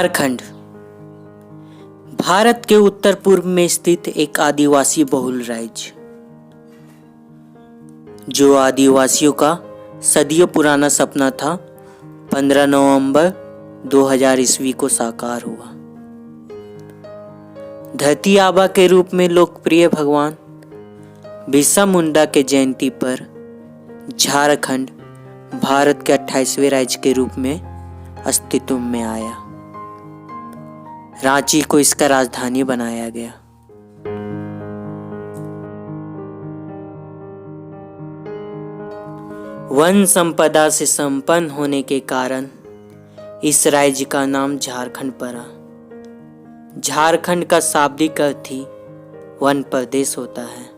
झारखंड भारत के उत्तर पूर्व में स्थित एक आदिवासी बहुल राज्य, जो आदिवासियों का सदियों पुराना सपना था, 15 नवंबर 2000 ईस्वी को साकार हुआ। धरती आबा के रूप में लोकप्रिय भगवान बिरसा मुंडा के जयंती पर झारखंड भारत के 28वें राज्य के रूप में अस्तित्व में आया। रांची को इसका राजधानी बनाया गया। वन संपदा से संपन्न होने के कारण इस राज्य का नाम झारखंड पड़ा। झारखंड का शाब्दिक अर्थ ही वन प्रदेश होता है।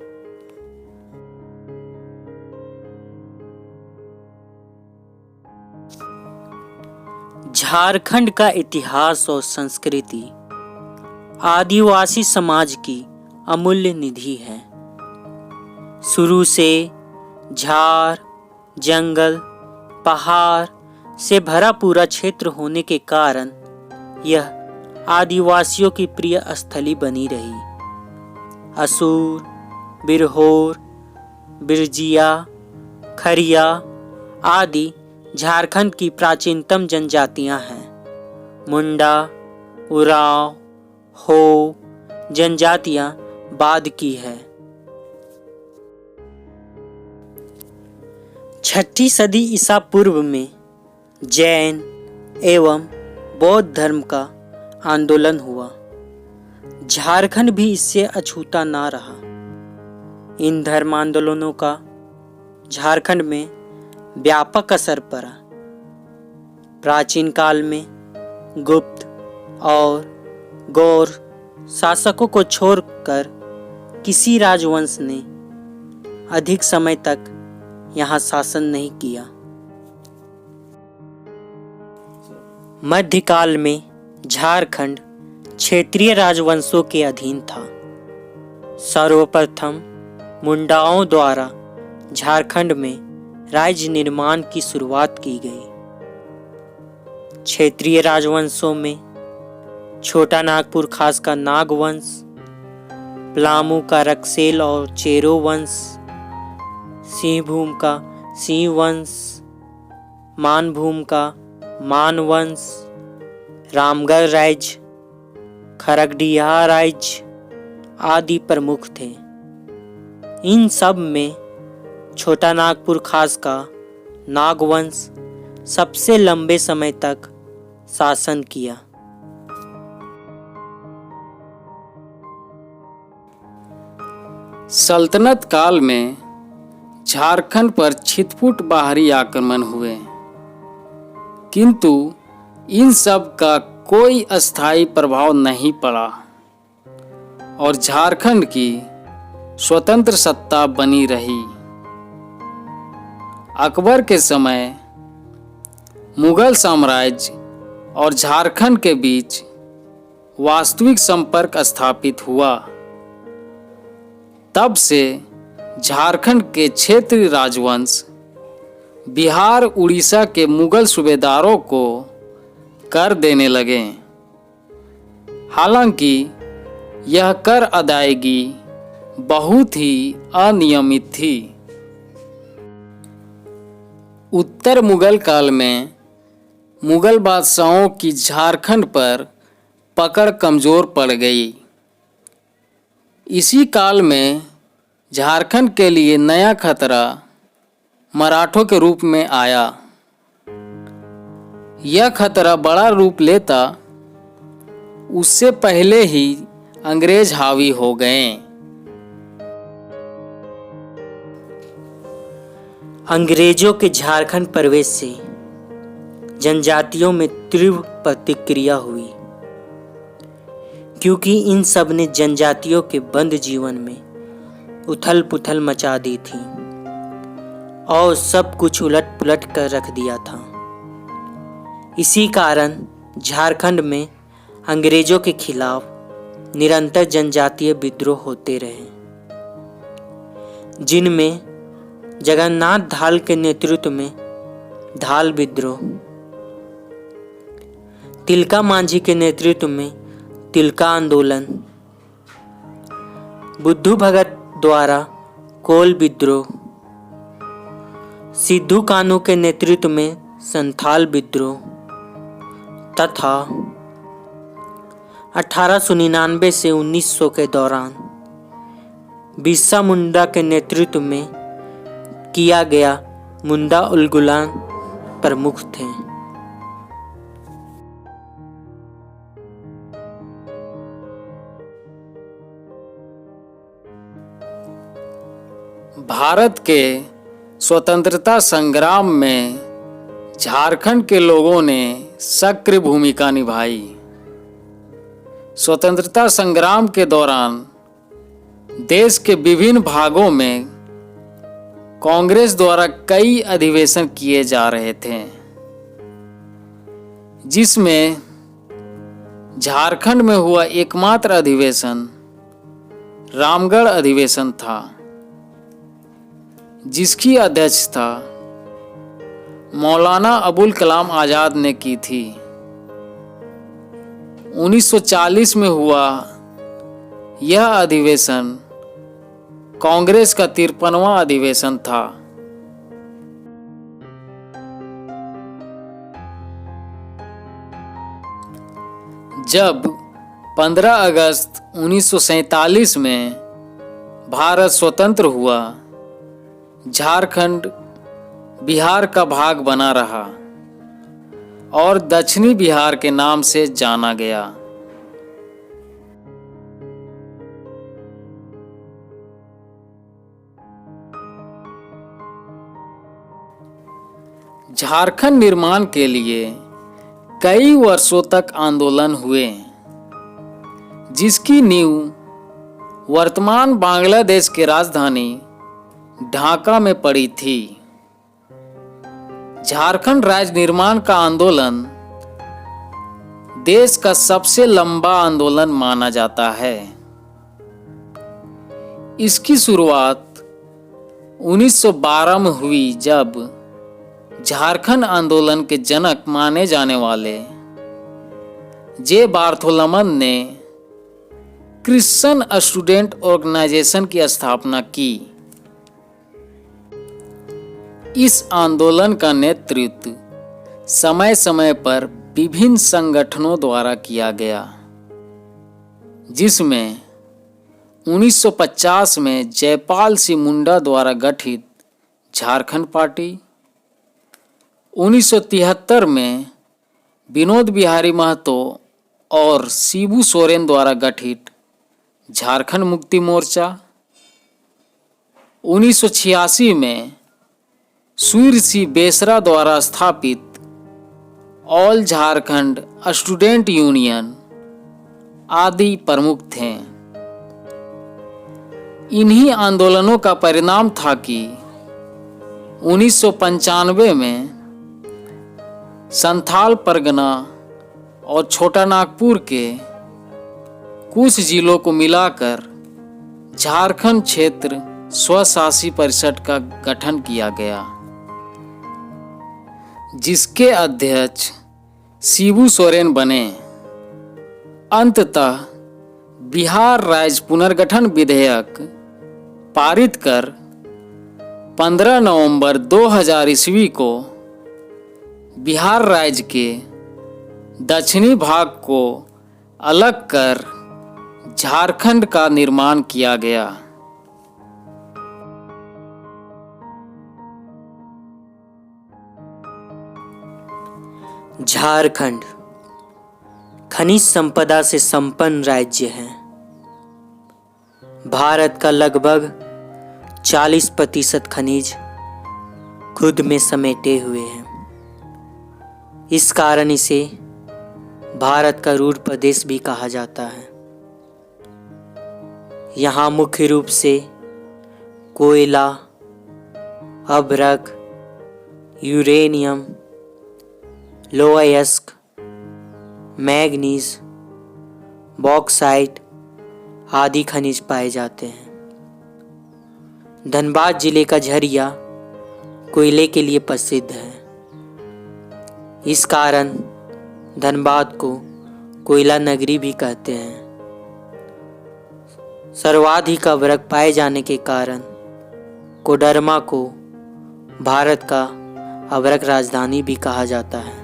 झारखंड का इतिहास और संस्कृति आदिवासी समाज की अमूल्य निधि है। शुरू से झाड़, जंगल, पहाड़ से भरा पूरा क्षेत्र होने के कारण यह आदिवासियों की प्रिय स्थली बनी रही। असुर, बिरहोर, बिरजिया, खरिया आदि झारखंड की प्राचीनतम जनजातियां हैं। मुंडा, उरांव, हो जनजातियां बाद की है। 6ठी सदी ईसा पूर्व में जैन एवं बौद्ध धर्म का आंदोलन हुआ। झारखंड भी इससे अछूता ना रहा। इन धर्म आंदोलनों का झारखंड में व्यापक असर पड़ा। प्राचीन काल में गुप्त और गौर शासकों को छोड़कर किसी राजवंश ने अधिक समय तक यहाँ शासन नहीं किया। मध्यकाल में झारखंड क्षेत्रीय राजवंशों के अधीन था। सर्वप्रथम मुंडाओं द्वारा झारखंड में राज्य निर्माण की शुरुआत की गई। क्षेत्रीय राजवंशों में छोटा नागपुर खास का नाग वंश, पलामू का रक्सेल और चेरो वंश, सिंहभूम का सिंह वंश, मानभूम का मान वंश, रामगढ़ राज्य, खरगडिहा राज्य आदि प्रमुख थे। इन सब में छोटा नागपुर खास का नागवंश सबसे लंबे समय तक शासन किया। सल्तनत काल में झारखंड पर छिटपुट बाहरी आक्रमण हुए, किंतु इन सब का कोई अस्थायी प्रभाव नहीं पड़ा और झारखंड की स्वतंत्र सत्ता बनी रही। अकबर के समय मुगल साम्राज्य और झारखंड के बीच वास्तविक संपर्क स्थापित हुआ। तब से झारखंड के क्षेत्रीय राजवंश बिहार, उड़ीसा के मुगल सूबेदारों को कर देने लगे। हालांकि यह कर अदायगी बहुत ही अनियमित थी। उत्तर मुगल काल में मुगल बादशाहों की झारखंड पर पकड़ कमज़ोर पड़ गई। इसी काल में झारखंड के लिए नया खतरा मराठों के रूप में आया। यह खतरा बड़ा रूप लेता उससे पहले ही अंग्रेज हावी हो गए। अंग्रेजों के झारखंड प्रवेश से जनजातियों में तीव्र प्रतिक्रिया हुई, क्योंकि इन सब ने जनजातियों के बंद जीवन में उथल पुथल मचा दी थी और सब कुछ उलट पुलट कर रख दिया था। इसी कारण झारखंड में अंग्रेजों के खिलाफ निरंतर जनजातीय विद्रोह होते रहे, जिनमें जगन्नाथ धाल के नेतृत्व में धाल विद्रोह, तिलका मांझी के नेतृत्व में तिलका आंदोलन, बुद्धू भगत द्वारा कोल विद्रोह, सिद्धू कान्हू के नेतृत्व में संथाल विद्रोह तथा 1899 से 1900 के दौरान बिरसा मुंडा के नेतृत्व में किया गया मुंडा उलगुलान प्रमुख थे। भारत के स्वतंत्रता संग्राम में झारखंड के लोगों ने सक्रिय भूमिका निभाई। स्वतंत्रता संग्राम के दौरान देश के विभिन्न भागों में कांग्रेस द्वारा कई अधिवेशन किए जा रहे थे, जिसमें झारखंड में हुआ एकमात्र अधिवेशन रामगढ़ अधिवेशन था, जिसकी अध्यक्षता मौलाना अबुल कलाम आजाद ने की थी। 1940 में हुआ यह अधिवेशन कांग्रेस का 53वां अधिवेशन था। जब 15 अगस्त 1947 में भारत स्वतंत्र हुआ, झारखंड बिहार का भाग बना रहा और दक्षिणी बिहार के नाम से जाना गया। झारखंड निर्माण के लिए कई वर्षों तक आंदोलन हुए, जिसकी नींव वर्तमान बांग्लादेश की राजधानी ढाका में पड़ी थी। झारखंड राज्य निर्माण का आंदोलन देश का सबसे लंबा आंदोलन माना जाता है। इसकी शुरुआत 1912 में हुई, जब झारखंड आंदोलन के जनक माने जाने वाले जे बार्थोलोमन ने क्रिश्चियन स्टूडेंट ऑर्गेनाइजेशन की स्थापना की। इस आंदोलन का नेतृत्व समय समय पर विभिन्न संगठनों द्वारा किया गया, जिसमें 1950 में जयपाल सिंह मुंडा द्वारा गठित झारखंड पार्टी, 1973 में विनोद बिहारी महतो और शिबू सोरेन द्वारा गठित झारखंड मुक्ति मोर्चा, 1986 में सूर्य सिंह बेसरा द्वारा स्थापित ऑल झारखंड स्टूडेंट यूनियन आदि प्रमुख थे। इन्हीं आंदोलनों का परिणाम था कि 1995 में संथाल परगना और छोटा नागपुर के कुछ जिलों को मिलाकर झारखंड क्षेत्र स्वशासी परिषद का गठन किया गया, जिसके अध्यक्ष शिबू सोरेन बने। अंततः बिहार राज्य पुनर्गठन विधेयक पारित कर 15 नवंबर 2000 ईस्वी को बिहार राज्य के दक्षिणी भाग को अलग कर झारखंड का निर्माण किया गया। झारखंड खनिज संपदा से संपन्न राज्य है। भारत का लगभग 40% खनिज खुद में समेटे हुए हैं। इस कारण इसे भारत का रूर प्रदेश भी कहा जाता है। यहाँ मुख्य रूप से कोयला, अभ्रक, यूरेनियम, लोहा-अयस्क, मैग्नीज, बॉक्साइट आदि खनिज पाए जाते हैं। धनबाद जिले का झरिया कोयले के लिए प्रसिद्ध है। इस कारण धनबाद को कोयला नगरी भी कहते हैं। सर्वाधिक अभ्रक पाए जाने के कारण कोडरमा को भारत का अभ्रक राजधानी भी कहा जाता है।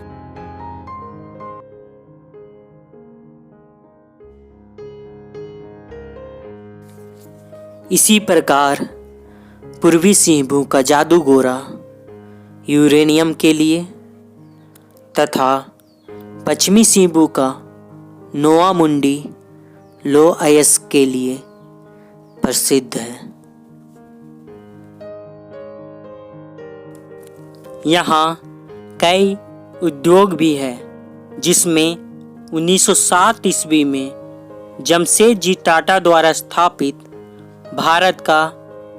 इसी प्रकार पूर्वी सिंहभूम का जादूगोरा यूरेनियम के लिए तथा पश्चिमी सिंहभूम का नोवा मुंडी लो अयस्क के लिए प्रसिद्ध है। यहाँ कई उद्योग भी है, जिसमें 1907 ईस्वी में जमशेदजी टाटा द्वारा स्थापित भारत का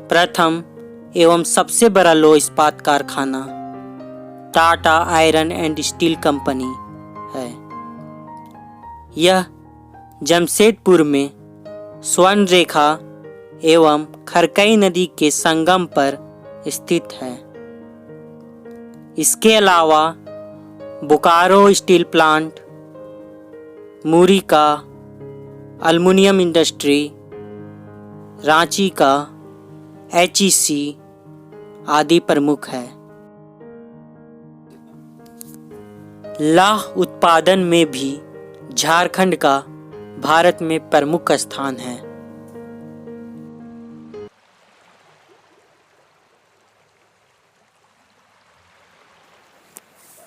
प्रथम एवं सबसे बड़ा लौह इस्पात कारखाना Tata iron and steel company है। यह जमशेदपुर में स्वर्ण रेखा एवं खरकई नदी के संगम पर स्थित है। इसके अलावा बोकारो स्टील प्लांट, मुरी का एल्युमिनियम इंडस्ट्री, रांची का HEC आदि प्रमुख है। लौह उत्पादन में भी झारखंड का भारत में प्रमुख स्थान है।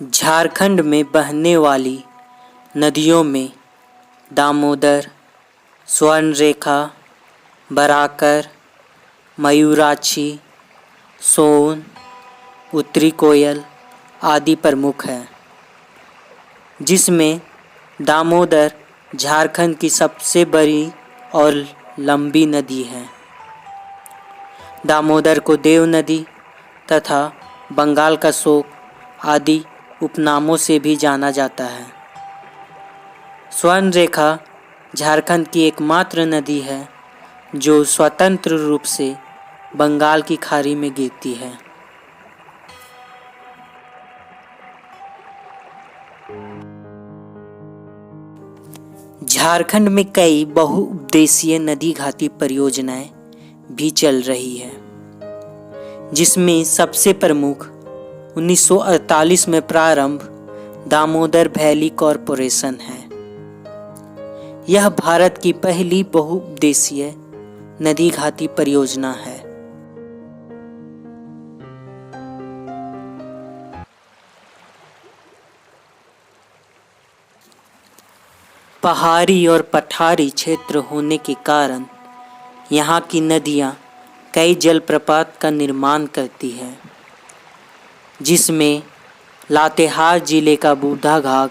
झारखंड में बहने वाली नदियों में दामोदर, स्वर्णरेखा, बराकर, मयूराक्षी, सोन, उत्तरी कोयल आदि प्रमुख है, जिसमें दामोदर झारखंड की सबसे बड़ी और लंबी नदी है। दामोदर को देव नदी तथा बंगाल का शोक आदि उपनामों से भी जाना जाता है। स्वर्णरेखा झारखंड की एकमात्र नदी है जो स्वतंत्र रूप से बंगाल की खाड़ी में गिरती है। झारखंड में कई बहुउद्देशीय नदी घाटी परियोजनाएं भी चल रही है, जिसमें सबसे प्रमुख 1948 में प्रारंभ दामोदर वैली कॉरपोरेशन है। यह भारत की पहली बहुउद्देशीय नदी घाटी परियोजना है। पहाड़ी और पठारी क्षेत्र होने के कारण यहाँ की नदियाँ कई जलप्रपात का निर्माण करती है, जिसमें लातेहार जिले का बूढ़ा घाट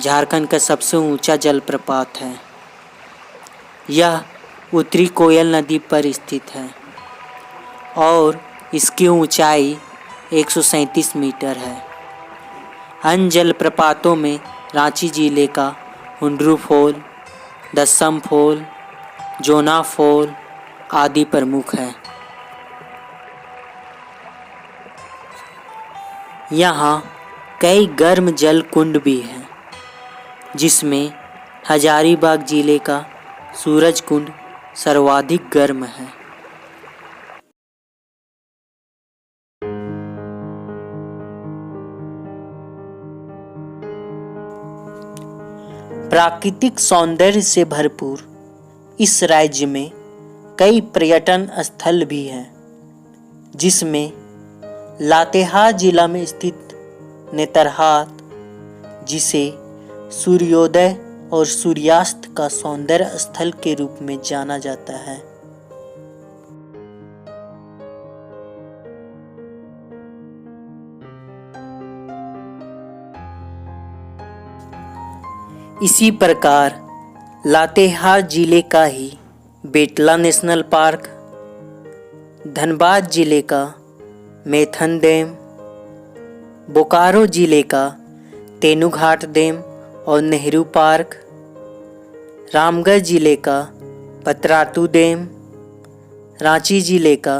झारखंड का सबसे ऊंचा जलप्रपात है। यह उत्तरी कोयल नदी पर स्थित है और इसकी ऊंचाई 137 मीटर है। अन्य जलप्रपातों में रांची जिले का हुंडरू फॉल, दस्सम फॉल, जोना फॉल आदि प्रमुख है। यहाँ कई गर्म जल कुंड भी हैं, जिसमें हजारीबाग जिले का सूरज कुंड सर्वाधिक गर्म है। प्राकृतिक सौंदर्य से भरपूर इस राज्य में कई पर्यटन स्थल भी हैं, जिसमें लातेहार जिला में स्थित नेतरहाट, जिसे सूर्योदय और सूर्यास्त का सौंदर्य स्थल के रूप में जाना जाता है। इसी प्रकार लातेहार जिले का ही बेतला नेशनल पार्क, धनबाद जिले का मैथन डैम, बोकारो जिले का तेनुघाट डैम और नेहरू पार्क, रामगढ़ जिले का पतरातू डैम, रांची जिले का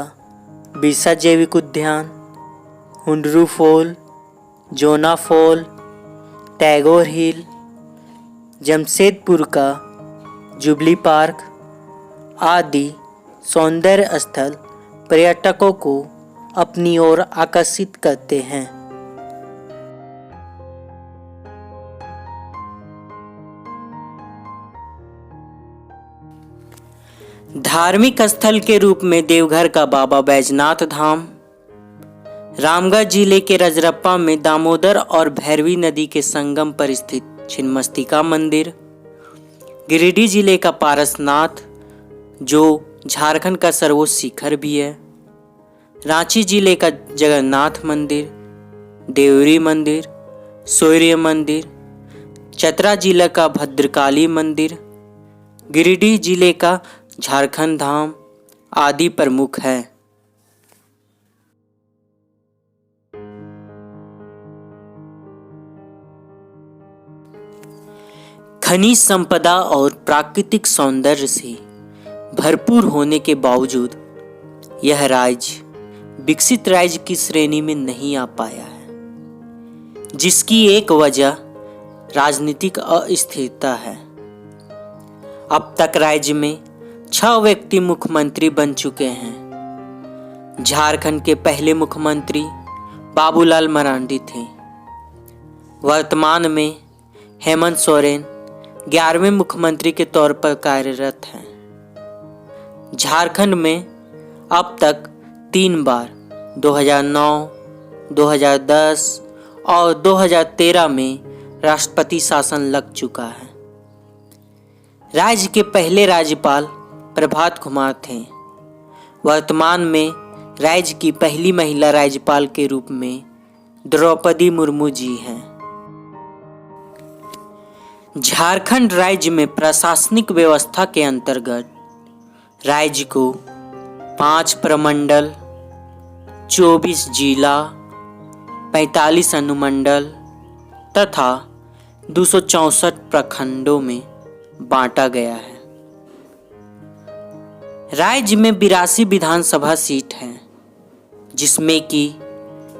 बिरसा जैविक उद्यान, हुंडरू फॉल, जोना फॉल, टैगोर हिल, जमशेदपुर का जुबली पार्क आदि सौंदर्य स्थल पर्यटकों को अपनी ओर आकर्षित करते हैं। धार्मिक स्थल के रूप में देवघर का बाबा बैजनाथ धाम, रामगढ़ जिले के रजरप्पा में दामोदर और भैरवी नदी के संगम पर स्थित छिन्नमस्तिका मंदिर, गिरिडीह जिले का पारसनाथ जो झारखंड का सर्वोच्च शिखर भी है, रांची जिले का जगन्नाथ मंदिर, देवरी मंदिर, सूर्य मंदिर, चतरा जिला का भद्रकाली मंदिर, गिरिडीह जिले का झारखंड धाम आदि प्रमुख है। खनिज संपदा और प्राकृतिक सौंदर्य से भरपूर होने के बावजूद यह राज्य विकसित राज्य की श्रेणी में नहीं आ पाया है, जिसकी एक वजह राजनीतिक अस्थिरता है। अब तक राज्य में 6 व्यक्ति मुख्यमंत्री बन चुके हैं। झारखंड के पहले मुख्यमंत्री बाबूलाल मरांडी थे। वर्तमान में हेमंत सोरेन 11वें मुख्यमंत्री के तौर पर कार्यरत हैं। झारखंड में अब तक 3 बार 2009, 2010 और 2013 में राष्ट्रपति शासन लग चुका है। राज्य के पहले राज्यपाल प्रभात कुमार थे। वर्तमान में राज्य की पहली महिला राज्यपाल के रूप में द्रौपदी मुर्मू जी हैं। झारखंड राज्य में प्रशासनिक व्यवस्था के अंतर्गत राज्य को 5 प्रमंडल, 24 जिला, 45 अनुमंडल तथा 264 प्रखंडों में बांटा गया है। राज्य में 82 विधानसभा सीट हैं, जिसमें कि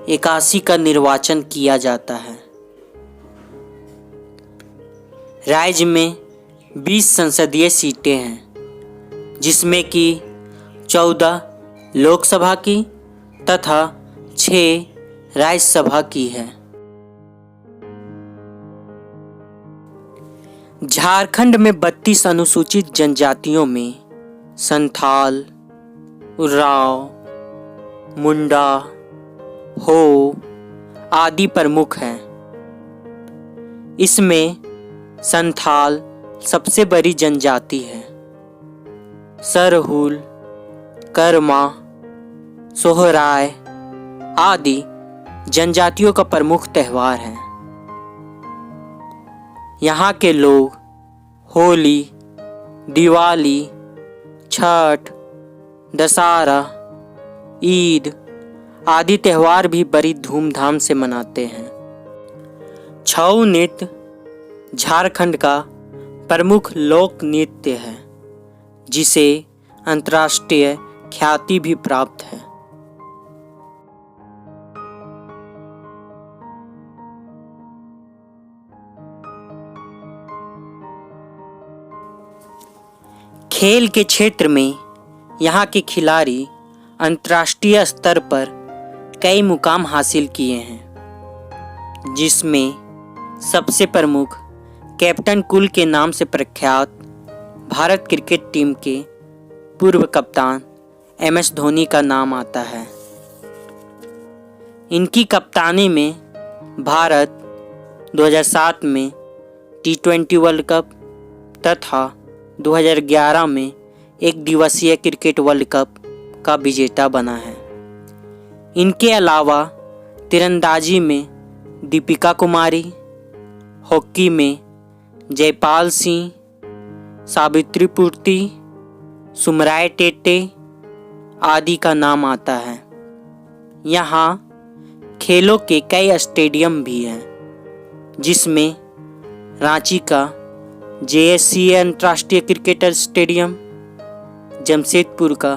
81 का निर्वाचन किया जाता है। राज्य में 20 संसदीय सीटें हैं, जिसमें कि 14 लोकसभा की तथा 6 राज्यसभा की है। झारखंड में 32 अनुसूचित जनजातियों में संथाल, उरांव, मुंडा, हो आदि प्रमुख हैं। इसमें संथाल सबसे बड़ी जनजाति है। सरहुल, कर्मा, सोहराय आदि जनजातियों का प्रमुख त्योहार है। यहाँ के लोग होली, दिवाली, छठ, दशहरा, ईद आदि त्योहार भी बड़ी धूमधाम से मनाते हैं। छऊ नृत्य झारखंड का प्रमुख लोक नृत्य है, जिसे अंतर्राष्ट्रीय ख्याति भी प्राप्त है। खेल के क्षेत्र में यहाँ के खिलाड़ी अंतर्राष्ट्रीय स्तर पर कई मुकाम हासिल किए हैं, जिसमें सबसे प्रमुख कैप्टन कूल के नाम से प्रख्यात भारत क्रिकेट टीम के पूर्व कप्तान MS धोनी का नाम आता है। इनकी कप्तानी में भारत 2007 में T20 वर्ल्ड कप तथा 2011 में एक दिवसीय क्रिकेट वर्ल्ड कप का विजेता बना है। इनके अलावा तीरंदाजी में दीपिका कुमारी, हॉकी में जयपाल सिंह, सावित्री पूर्ति, सुमराय टेटे आदि का नाम आता है। यहाँ खेलों के कई स्टेडियम भी हैं, जिसमें रांची का JSCA अंतर्राष्ट्रीय क्रिकेटर स्टेडियम, जमशेदपुर का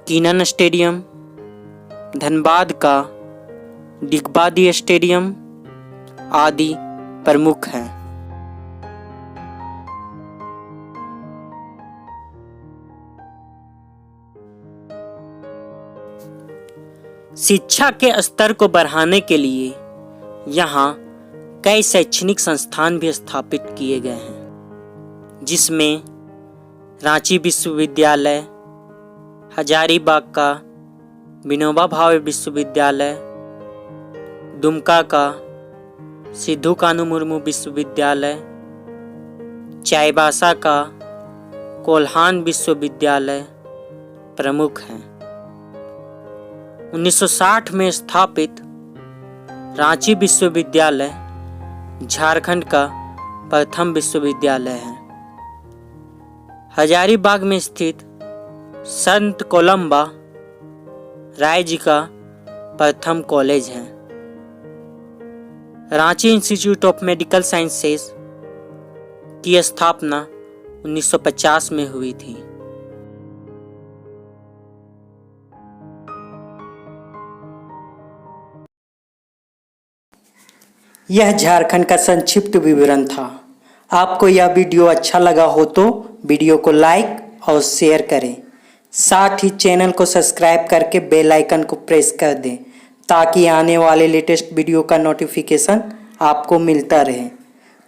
कीनन स्टेडियम, धनबाद का दिग्बादी स्टेडियम आदि प्रमुख हैं। शिक्षा के स्तर को बढ़ाने के लिए यहाँ कई शैक्षणिक संस्थान भी स्थापित किए गए हैं, जिसमें रांची विश्वविद्यालय, हजारीबाग का विनोबा भावे विश्वविद्यालय, दुमका का सिद्धू कानू मुर्मू विश्वविद्यालय, चाईबासा का कोल्हान विश्वविद्यालय प्रमुख हैं। 1960 में स्थापित रांची विश्वविद्यालय झारखंड का प्रथम विश्वविद्यालय है। हजारीबाग में स्थित संत कोलंबा राय जी का प्रथम कॉलेज है। Ranchi institute of medical sciences की स्थापना 1950 में हुई थी। यह झारखंड का संक्षिप्त विवरण था। आपको यह वीडियो अच्छा लगा हो तो वीडियो को लाइक और शेयर करें। साथ ही चैनल को सब्सक्राइब करके बेल आइकन को प्रेस कर दें ताकि आने वाले लेटेस्ट वीडियो का नोटिफिकेशन आपको मिलता रहे।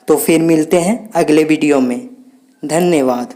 तो फिर मिलते हैं अगले वीडियो में। धन्यवाद।